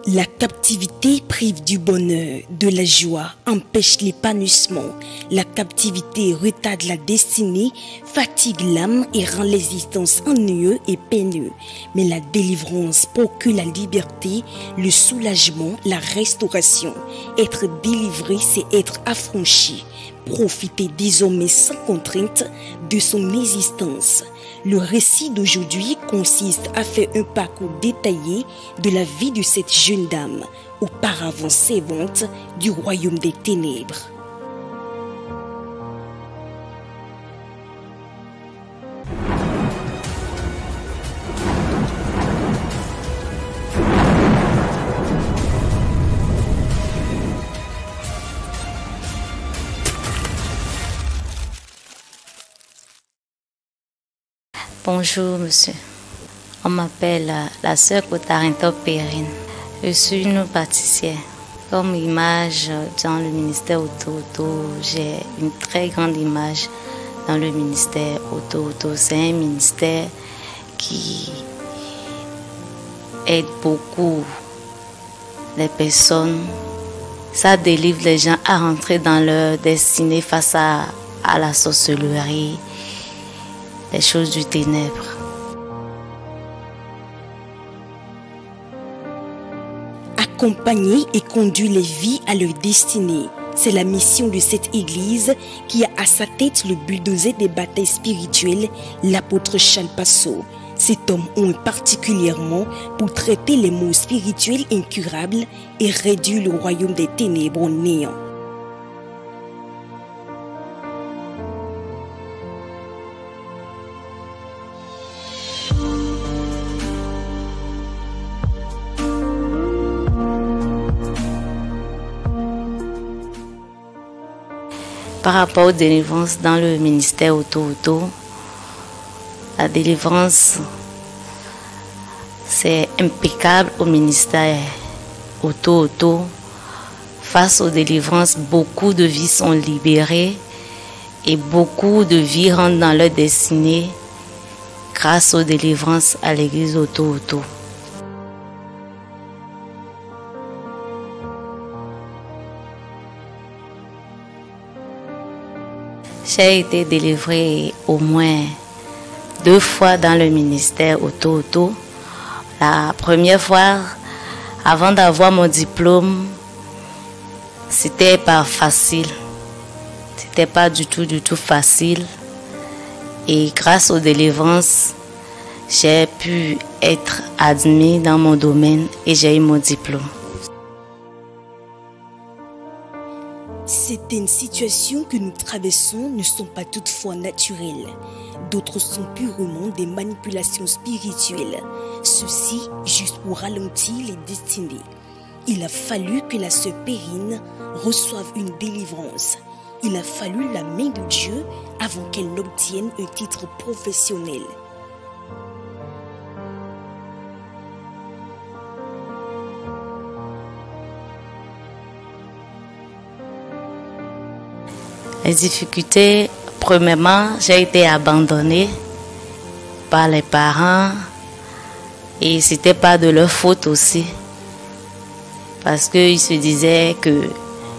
La captivité prive du bonheur, de la joie, empêche l'épanouissement. La captivité retarde la destinée, fatigue l'âme et rend l'existence ennuyeuse et peineuse. Mais la délivrance procure la liberté, le soulagement, la restauration. Être délivré, c'est être affranchi. Profiter désormais sans contrainte de son existence. Le récit d'aujourd'hui consiste à faire un parcours détaillé de la vie de cette jeune dame, auparavant servante du royaume des ténèbres. Bonjour monsieur, on m'appelle la sœur Kotarinto Perrine. Je suis une pâtissière. Comme image dans le ministère Oto-Oto, j'ai une très grande image dans le ministère Oto-Oto. C'est un ministère qui aide beaucoup les personnes. Ça délivre les gens à rentrer dans leur destinée face à la sorcellerie, les choses du ténèbre. Accompagner et conduire les vies à leur destinée. C'est la mission de cette église qui a à sa tête le bulldozer des batailles spirituelles, l'apôtre Charles Passeau. Cet homme oint particulièrement pour traiter les maux spirituels incurables et réduire le royaume des ténèbres au néant. Par rapport aux délivrances dans le ministère Oto-Oto, la délivrance, c'est impeccable au ministère Oto-Oto. Face aux délivrances, beaucoup de vies sont libérées et beaucoup de vies rentrent dans leur destinée grâce aux délivrances à l'église Oto-Oto. J'ai été délivrée au moins 2 fois dans le ministère Oto-Oto. La première fois, avant d'avoir mon diplôme, c'était pas facile. C'était pas du tout facile. Et grâce aux délivrances, j'ai pu être admise dans mon domaine et j'ai eu mon diplôme. Certaines situations que nous traversons ne sont pas toutefois naturelles. D'autres sont purement des manipulations spirituelles. Ceci juste pour ralentir les destinées. Il a fallu que la sœur Perrine reçoive une délivrance. Il a fallu la main de Dieu avant qu'elle n'obtienne un titre professionnel. Les difficultés, premièrement, j'ai été abandonnée par les parents et c'était pas de leur faute aussi. Parce qu'ils se disaient que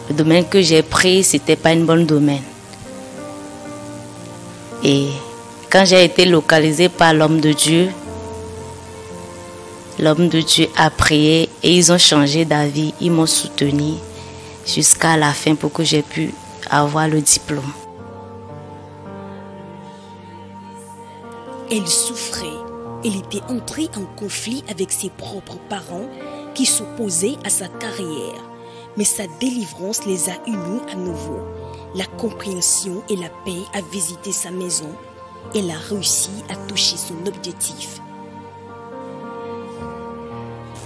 le domaine que j'ai pris, c'était pas un bon domaine. Et quand j'ai été localisée par l'homme de Dieu a prié et ils ont changé d'avis, ils m'ont soutenue jusqu'à la fin pour que j'ai pu avoir le diplôme. Elle souffrait. Elle était entrée en conflit avec ses propres parents qui s'opposaient à sa carrière. Mais sa délivrance les a unis à nouveau. La compréhension et la paix a visité sa maison. Elle a réussi à toucher son objectif.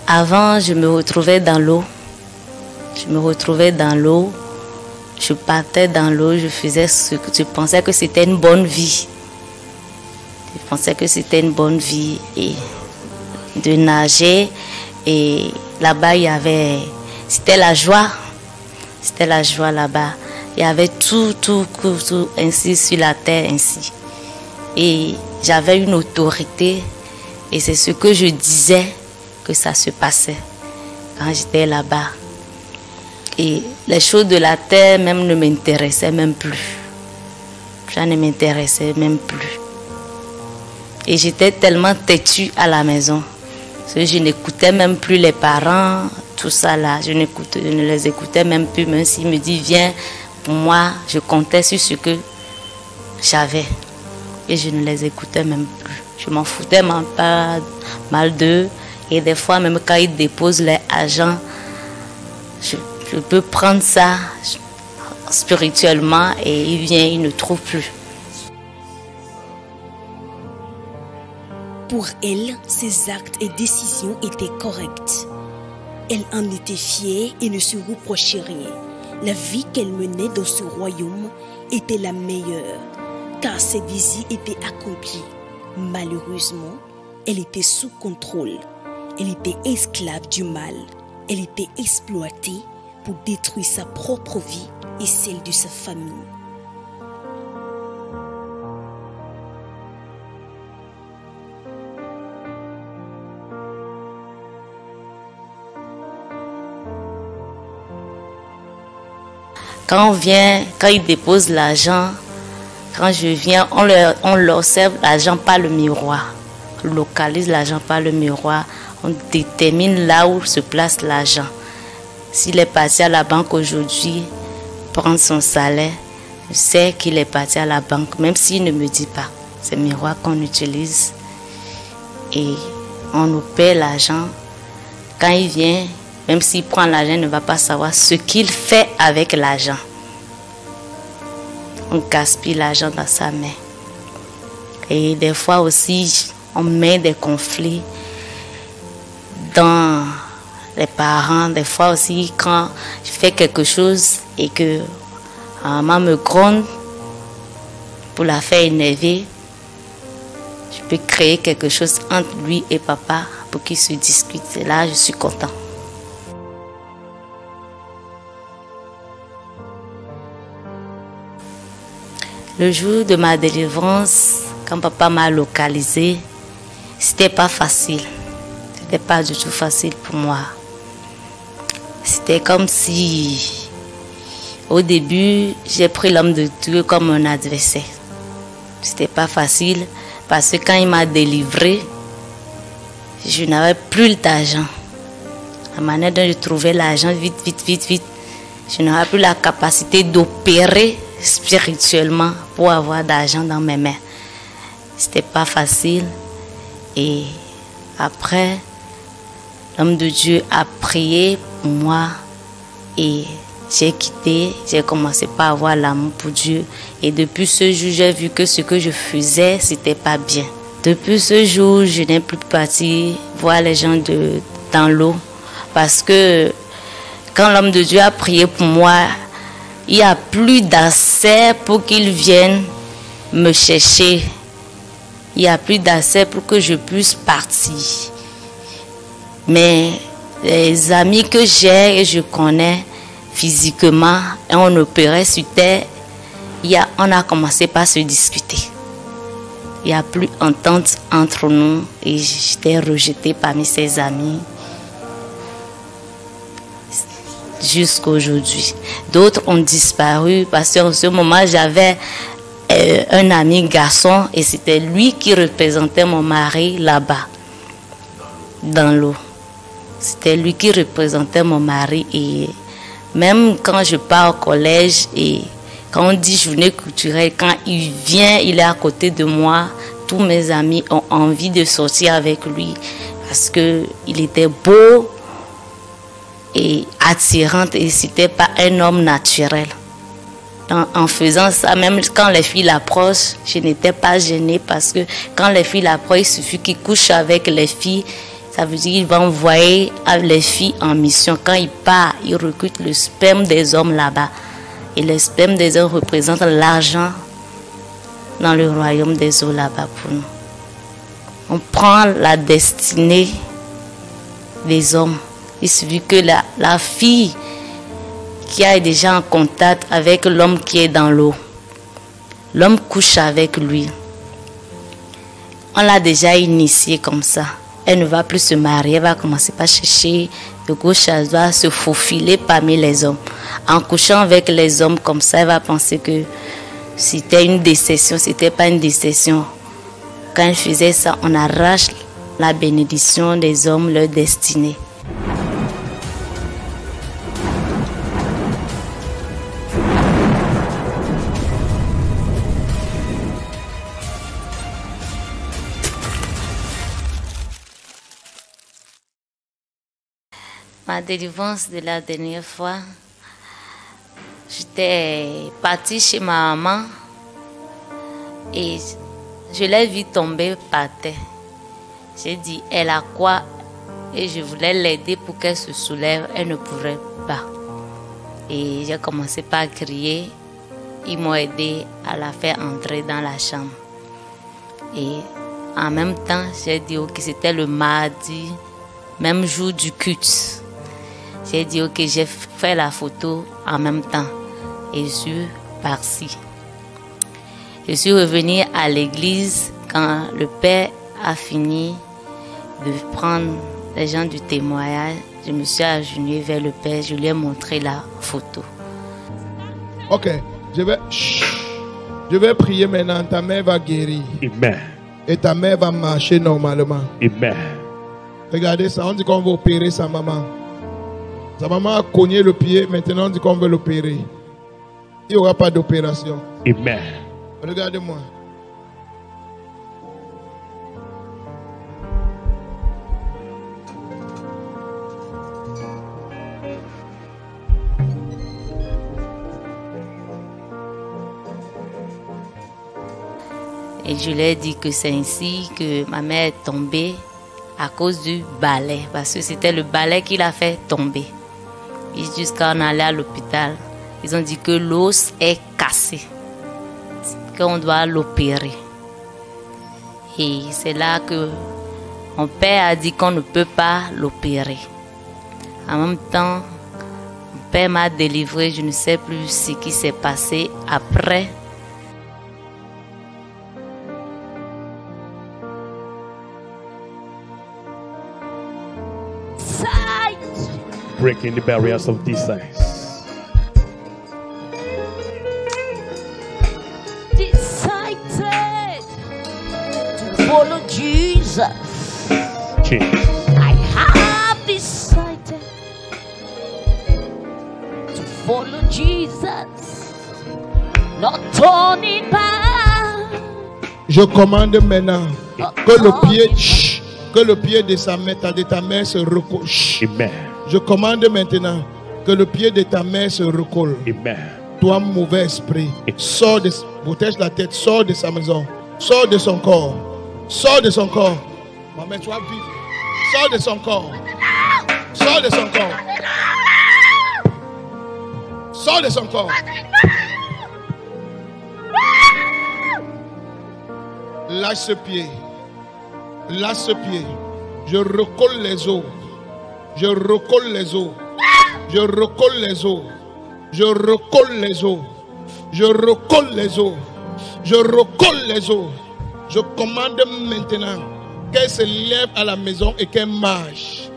Avant, je me retrouvais dans l'eau. Je partais dans l'eau, je faisais ce que je pensais que c'était une bonne vie. Je pensais que c'était une bonne vie et de nager. Et là-bas, c'était la joie. C'était la joie là-bas. Il y avait tout ainsi sur la terre ainsi. Et j'avais une autorité et c'est ce que je disais que ça se passait. quand j'étais là-bas. Et les choses de la terre même ne m'intéressaient même plus. Ça ne m'intéressait même plus. Et j'étais tellement têtue à la maison. Parce que je n'écoutais même plus les parents, tout ça là. Je ne les écoutais même plus. Même s'ils me disent viens, pour moi, je comptais sur ce que j'avais. Et je ne les écoutais même plus. Je m'en foutais même pas mal d'eux. Et des fois, même quand ils déposent les agents, je peux prendre ça spirituellement et il vient, il ne trouve plus. Pour elle, ses actes et décisions étaient corrects. Elle en était fière et ne se reprochait rien. La vie qu'elle menait dans ce royaume était la meilleure, car ses désirs étaient accomplis. Malheureusement, elle était sous contrôle. Elle était esclave du mal. Elle était exploitée pour détruire sa propre vie et celle de sa famille. Quand il dépose l'argent, quand je viens, on l'observe l'argent par le miroir. On localise l'argent par le miroir. On détermine là où se place l'argent. S'il est parti à la banque aujourd'hui, prendre son salaire, je sais qu'il est parti à la banque, même s'il ne me dit pas. C'est le miroir qu'on utilise. Et on nous paie l'argent. Quand il vient, même s'il prend l'argent, il ne va pas savoir ce qu'il fait avec l'argent. On gaspille l'argent dans sa main. Et des fois aussi, on met des conflits dans les parents. Des fois aussi, quand je fais quelque chose et que maman me gronde pour la faire énerver, je peux créer quelque chose entre lui et papa pour qu'ils se discutent. Et là, je suis content. Le jour de ma délivrance, quand papa m'a localisé, c'était pas facile. C'était pas du tout facile pour moi. C'était comme si, au début, j'ai pris l'homme de Dieu comme un adversaire. C'était pas facile parce que quand il m'a délivré, je n'avais plus d'argent. La manière dont je trouvais l'argent, vite, je n'avais plus la capacité d'opérer spirituellement pour avoir d'argent dans mes mains. C'était pas facile. Et après, l'homme de Dieu a prié pour moi et j'ai quitté, j'ai commencé par avoir l'amour pour Dieu. Et depuis ce jour, j'ai vu que ce que je faisais, c'était pas bien. Depuis ce jour, je n'ai plus parti voir les gens dans l'eau. Parce que quand l'homme de Dieu a prié pour moi, il n'y a plus d'accès pour qu'il vienne me chercher. Il n'y a plus d'accès pour que je puisse partir. Mais les amis que j'ai et je connais physiquement, et on opérait sur terre, on a commencé par se discuter. Il n'y a plus d'entente entre nous et j'étais rejetée parmi ses amis. Jusqu'à aujourd'hui. D'autres ont disparu parce qu'en ce moment, j'avais un ami garçon et c'était lui qui représentait mon mari là-bas, dans l'eau. C'était lui qui représentait mon mari et même quand je pars au collège et quand on dit journée culturelle, quand il vient, il est à côté de moi, tous mes amis ont envie de sortir avec lui parce qu'il était beau et attirante et c'était pas un homme naturel. En faisant ça, même quand les filles l'approchent, je n'étais pas gênée parce que quand les filles l'approchent, il suffit qu'ils couchent avec les filles. Ça veut dire qu'il va envoyer les filles en mission. Quand il part, il recrute le sperme des hommes là-bas. Et le sperme des hommes représente l'argent dans le royaume des eaux là-bas pour nous. On prend la destinée des hommes. Il suffit que la fille qui est déjà en contact avec l'homme qui est dans l'eau, l'homme couche avec lui. On l'a déjà initiée comme ça. elle ne va plus se marier, elle va commencer par chercher de gauche à droite, se faufiler parmi les hommes. En couchant avec les hommes comme ça, elle va penser que c'était une décession, c'était pas une décession. Quand elle faisait ça, on arrache la bénédiction des hommes, leur destinée. Ma délivrance de la dernière fois, j'étais partie chez ma maman et je l'ai vue tomber par terre. J'ai dit, elle a quoi? Et je voulais l'aider pour qu'elle se soulève. Elle ne pourrait pas. Et j'ai commencé par crier. Ils m'ont aidé à la faire entrer dans la chambre. Et en même temps, j'ai dit que c'était le mardi, même jour du culte. J'ai dit que j'ai fait la photo en même temps. Et je suis partie. Je suis revenue à l'église quand le père a fini de prendre les gens du témoignage. Je me suis agenouillée vers le père, je lui ai montré la photo. Ok, je vais prier maintenant. Ta mère va guérir. Amen. Et ta mère va marcher normalement. Amen. Regardez ça, on dit qu'on va opérer sa maman. Sa maman a cogné le pied, maintenant on dit qu'on veut l'opérer. Il n'y aura pas d'opération. Amen. Regardez-moi. Et je lui ai dit que c'est ainsi que ma mère est tombée à cause du balai. Parce que c'était le balai qui l'a fait tomber. Et jusqu'à on allait à l'hôpital, ils ont dit que l'os est cassé. Qu'on doit l'opérer. Et c'est là que mon père a dit qu'on ne peut pas l'opérer. En même temps, mon père m'a délivré, je ne sais plus ce qui s'est passé après. Breaking the barriers of distance. Decided to follow Jesus. Jesus. I have decided to follow Jesus. Not turning back. Je commande maintenant que le pied de sa mère, de ta mère se recolle. Amen. Je commande maintenant que le pied de ta mère se recolle. Amen. Toi, mauvais esprit, sors de, protège la tête, sors de sa maison, sors de son corps, sors de son corps. Maman, tu vas vivre. Sors de son corps. Sors de son corps. Sors de son corps. Lâche ce pied. Lâche ce pied. Je recolle les os. Je recolle les os. Je recolle les os. Je recolle les os. Je recolle les os. Je recolle les os. Je commande maintenant qu'elle se lève à la maison et qu'elle marche.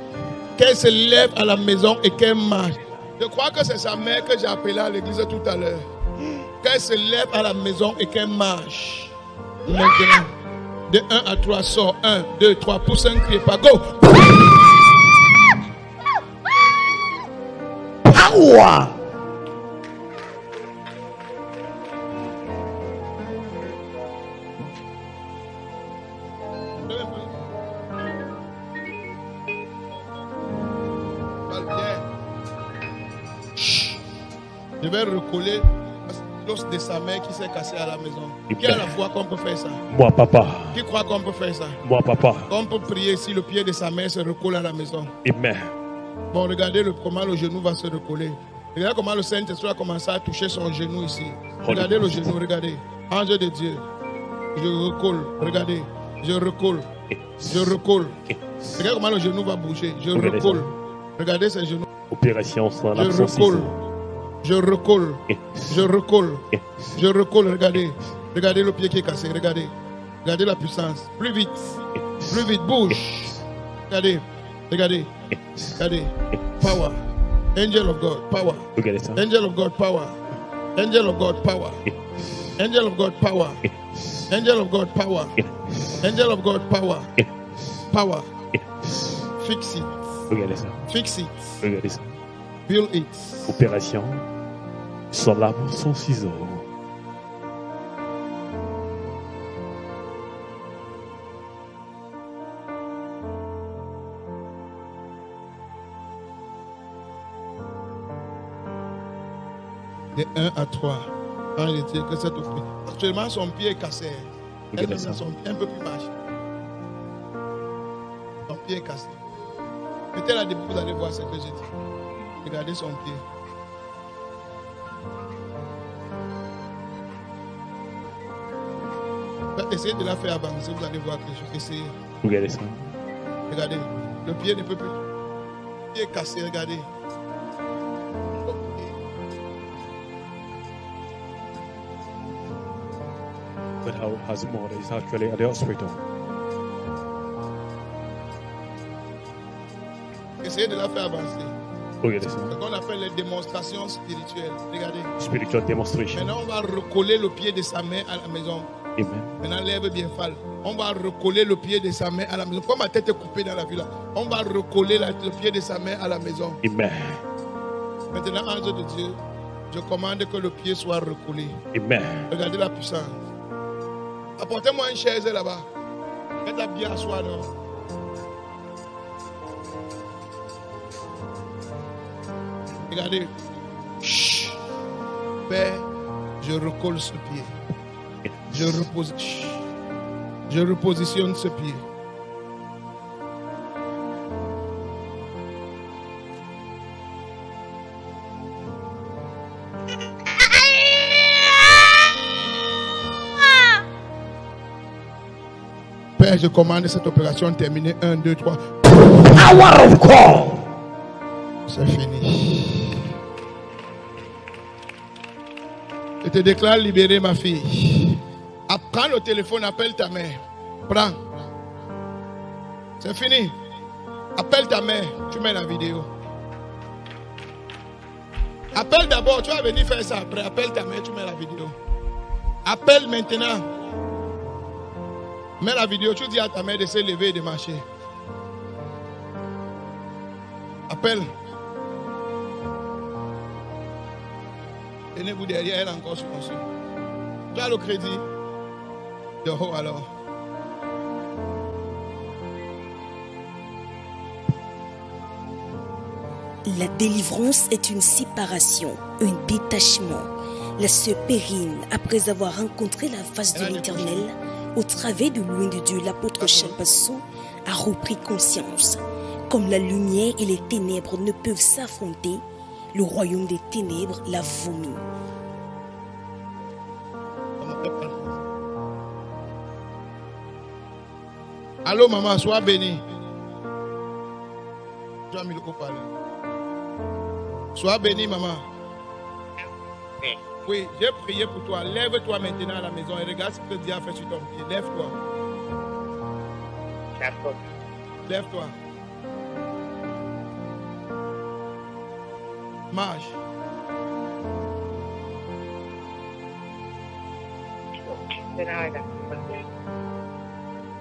Qu'elle se lève à la maison et qu'elle marche. Je crois que c'est sa mère que j'ai appelée à l'église tout à l'heure. Qu'elle se lève à la maison et qu'elle marche. Maintenant, de 1 à 3, sort. 1, 2, 3, pousse un cri, pas go. Power. Je vais recoller l'os de sa mère qui s'est cassé à la maison. Qui a la foi qu'on peut faire ça? Moi, papa. Qui croit qu'on peut faire ça? Moi, papa. On peut prier si le pied de sa mère se recolle à la maison. Amen. Bon, regardez comment le genou va se recoller. Regardez comment le Saint-Esprit a commencé à toucher son genou ici. Regardez le genou, regardez. Ange de Dieu. Je recolle, regardez. Je recolle. Je recolle. Regardez comment le genou va bouger. Je recolle. Regardez ses genoux. Opération sans Je recolle. Je recolle. Je recolle. Je recolle. Regardez. Regardez le pied qui est cassé. Regardez. Regardez la puissance. Plus vite. Plus vite. Bouge. Regardez. Regardez. Yes. Regardez. Power. Angel of God. Power. Regardez ça. Angel of God. Power. Angel of God. Power. Yes. Angel of God. Power. Yes. Angel of God. Power. Yes. Angel of God. Power. Yes. Power. Yes. Fix it. Regardez ça. Fix it. Regardez ça. Build it. Opération sans lame, sans ciseaux. De 1 à 3. En réalité, que cette opération. Actuellement, son pied est cassé. Regardez ça. Son pied un peu plus marche. Son pied est cassé. Mettez là debout, vous allez voir ce que j'ai dit. Regardez son pied. Essayez de la faire avancer, vous allez voir quelque chose. Essayez. Regardez ça. Regardez. Le pied ne peut plus. Le pied est cassé, regardez. But how Hazimora is actually at the hospital. Essayez de la faire avancer. Regardez ça. Ce qu'on appelle les démonstrations spirituelles. Regardez. Spiritual demonstration. Maintenant, on va recoller le pied de sa main à la maison. Amen. Maintenant, lève bien Fall. On va recoller le pied de sa main à la maison. Comme ma tête est coupée dans la vue là. On va recoller le pied de sa main à la maison. Amen. Maintenant, ange de Dieu, je commande que le pied soit recollé. Amen. Regardez la puissance. Apportez-moi une chaise là-bas. Faites-la bien asseoir. Non? Regardez. Chut. Père, je recolle ce pied. Je repositionne ce pied. Père, je commande cette opération terminée. 1, 2, 3. Power of God. C'est fini. Je te déclare libérée, ma fille. Prends le téléphone, appelle ta mère. Prends. C'est fini. Appelle ta mère, tu mets la vidéo. Appelle d'abord, tu vas venir faire ça après. Appelle ta mère, tu mets la vidéo. Appelle maintenant. Mets la vidéo, tu dis à ta mère de se lever et de marcher. Appelle. Tenez-vous derrière elle encore sur mon son. Tu as le crédit. Dehors alors. La délivrance est une séparation, un détachement. La sœur Périne, après avoir rencontré la face de l'Éternel, au travers de loin de Dieu, l'apôtre Chapasso a repris conscience. Comme la lumière et les ténèbres ne peuvent s'affronter, le royaume des ténèbres l'a vomi. Allô maman, sois bénie. Tu as mis le coup parler. Sois bénie maman. Oui, j'ai prié pour toi. Lève-toi maintenant à la maison et regarde ce que Dieu a fait sur ton pied. Lève-toi. D'accord. Lève-toi. Marche.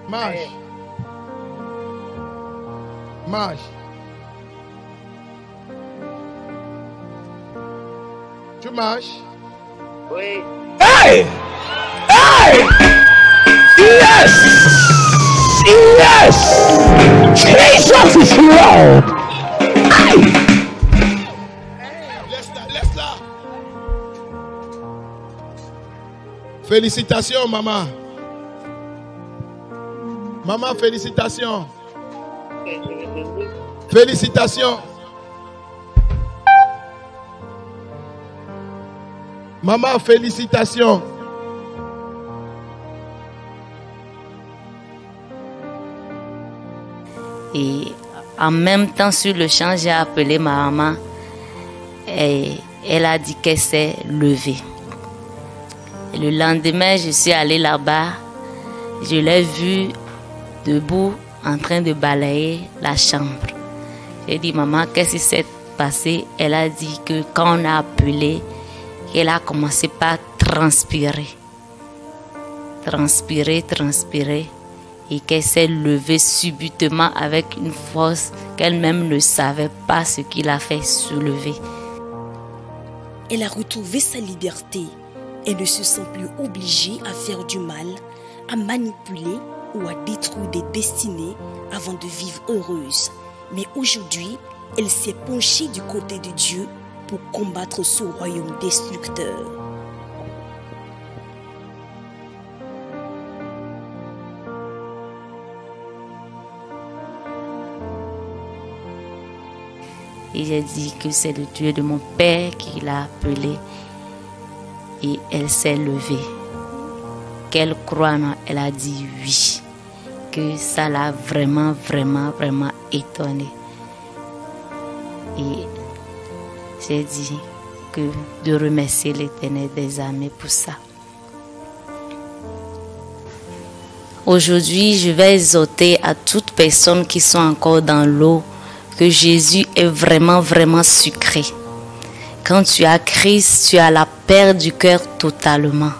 Marche. Marche. Tu marches? Oui. Hey! Hey! Yes! Yes! Jesus is Lord! Hey! Laisse-la. Félicitations, maman. Maman, félicitations. Félicitations. Maman, félicitations. Et en même temps, sur le champ, j'ai appelé ma maman. Et elle a dit qu'elle s'est levée. Et le lendemain, je suis allée là-bas. Je l'ai vue debout en train de balayer la chambre. J'ai dit, maman, qu'est-ce qui s'est passé? Elle a dit que quand on a appelé, elle a commencé par transpirer. Transpirer. Et qu'elle s'est levée subitement avec une force qu'elle-même ne savait pas ce qui l'a fait soulever. Elle a retrouvé sa liberté. Elle ne se sent plus obligée à faire du mal, à manipuler ou à détruire des destinées avant de vivre heureuse. Mais aujourd'hui, elle s'est penchée du côté de Dieu pour combattre ce royaume destructeur. Et j'ai dit que c'est le Dieu de mon père qui l'a appelée. Et elle s'est levée. Qu'elle croit, non, elle a dit oui. Que ça l'a vraiment étonnée. Et j'ai dit que de remercier l'Éternel des armées pour ça. Aujourd'hui, je vais exhorter à toutes personnes qui sont encore dans l'eau que Jésus est vraiment sucré. Quand tu as Christ, tu as la paix du cœur totalement.